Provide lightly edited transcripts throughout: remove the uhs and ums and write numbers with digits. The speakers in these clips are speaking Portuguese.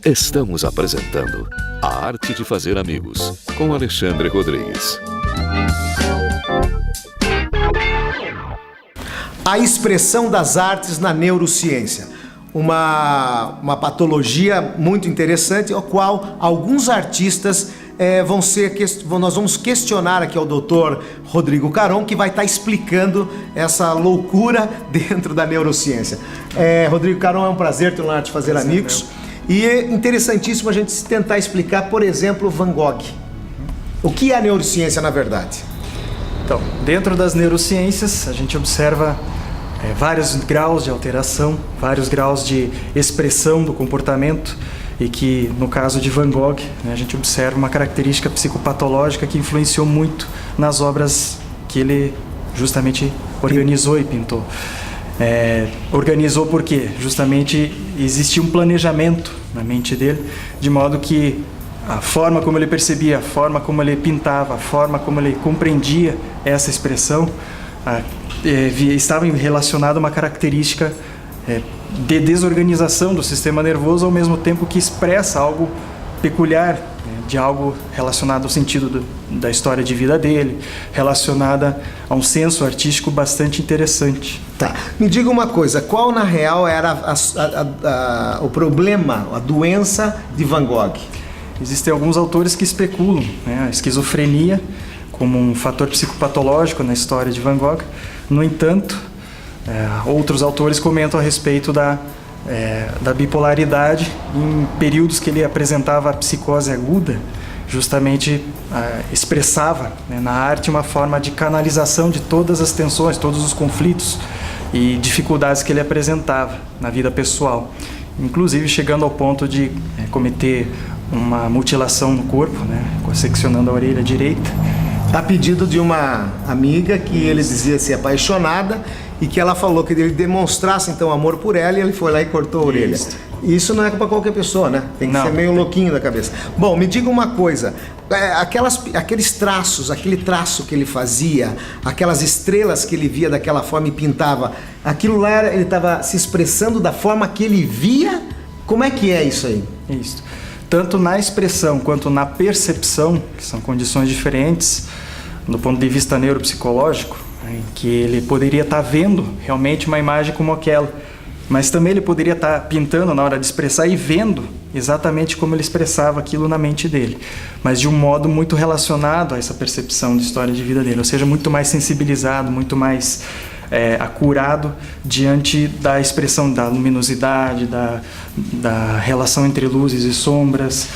Estamos apresentando A Arte de Fazer Amigos, com Alexandre Rodrigues. A expressão das artes na neurociência. Uma patologia muito interessante, a qual alguns artistas nós vamos questionar aqui ao Dr. Rodrigo Caron, que vai estar explicando essa loucura dentro da neurociência. Rodrigo Caron, é um prazer ter na Arte de Fazer Amigos. E é interessantíssimo a gente tentar explicar, por exemplo, Van Gogh. O que é a neurociência, na verdade? Então, dentro das neurociências, a gente observa vários graus de alteração, vários graus de expressão do comportamento, e que, no caso de Van Gogh, a gente observa uma característica psicopatológica que influenciou muito nas obras que ele justamente organizou e pintou. Organizou porque justamente existia um planejamento na mente dele, de modo que a forma como ele percebia, a forma como ele pintava, a forma como ele compreendia essa expressão estava relacionada a uma característica de desorganização do sistema nervoso, ao mesmo tempo que expressa algo peculiar, de algo relacionado ao sentido da história de vida dele, relacionada a um senso artístico bastante interessante. Tá. Me diga uma coisa, qual na real era o problema, a doença de Van Gogh? Existem alguns autores que especulam a esquizofrenia como um fator psicopatológico na história de Van Gogh. No entanto, outros autores comentam a respeito da bipolaridade em períodos que ele apresentava a psicose aguda, justamente expressava na arte uma forma de canalização de todas as tensões, todos os conflitos e dificuldades que ele apresentava na vida pessoal, inclusive chegando ao ponto de cometer uma mutilação no corpo, seccionando a orelha direita. A pedido de uma amiga que ele dizia ser apaixonada e que ela falou que ele demonstrasse então amor por ela, e ele foi lá e cortou a orelha. Isso não é para qualquer pessoa, né? Tem que ser meio louquinho da cabeça. Bom, me diga uma coisa, aqueles traços, aquele traço que ele fazia, aquelas estrelas que ele via daquela forma e pintava, aquilo lá ele estava se expressando da forma que ele via? Como é que é isso aí? Isso. Tanto na expressão quanto na percepção, que são condições diferentes, do ponto de vista neuropsicológico, em que ele poderia estar vendo realmente uma imagem como aquela, mas também ele poderia estar pintando na hora de expressar e vendo exatamente como ele expressava aquilo na mente dele, mas de um modo muito relacionado a essa percepção de história de vida dele, ou seja, muito mais sensibilizado, muito mais acurado diante da expressão da luminosidade, da relação entre luzes e sombras,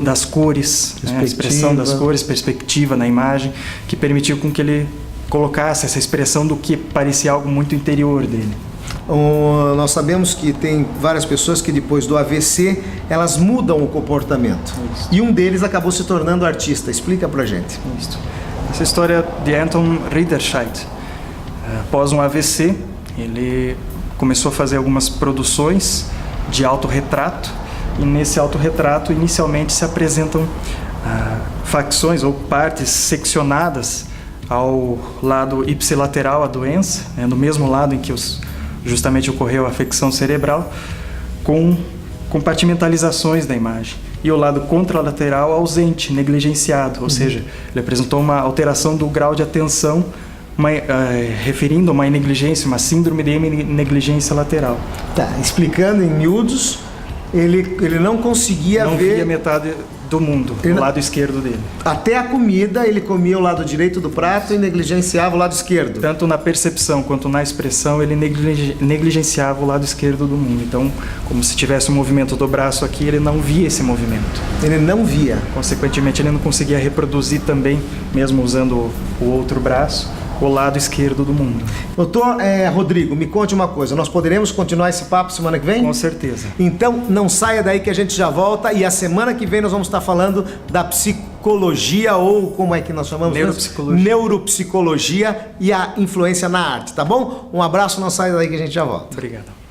das cores, a expressão das cores, perspectiva na imagem, que permitiu com que ele colocasse essa expressão do que parecia algo muito interior dele. Nós sabemos que tem várias pessoas que depois do AVC elas mudam o comportamento. Isso. E um deles acabou se tornando artista. Explica pra gente. Isso. Essa história de Anton Ritterscheit. Após um AVC, ele começou a fazer algumas produções de autorretrato, e nesse autorretrato inicialmente se apresentam facções ou partes seccionadas ao lado ipsilateral, a doença, no mesmo lado em que justamente ocorreu a afecção cerebral, com compartimentalizações da imagem, e o lado contralateral ausente, negligenciado, ou seja, ele apresentou uma alteração do grau de atenção, referindo a uma negligência, uma síndrome de negligência lateral. Tá, explicando em miúdos, ele não conseguia não ver... Não via metade do mundo, o lado esquerdo dele. Até a comida, ele comia o lado direito do prato e negligenciava o lado esquerdo. Tanto na percepção quanto na expressão, ele negligenciava o lado esquerdo do mundo. Então, como se tivesse um movimento do braço aqui, ele não via esse movimento. Ele não via. Consequentemente, ele não conseguia reproduzir também, mesmo usando o outro braço, o lado esquerdo do mundo. Doutor Rodrigo, me conte uma coisa, nós poderemos continuar esse papo semana que vem? Com certeza. Então não saia daí que a gente já volta, e a semana que vem nós vamos estar falando da psicologia, ou como é que nós chamamos? Neuropsicologia. Neuropsicologia e a influência na arte, tá bom? Um abraço, não saia daí que a gente já volta. Obrigado.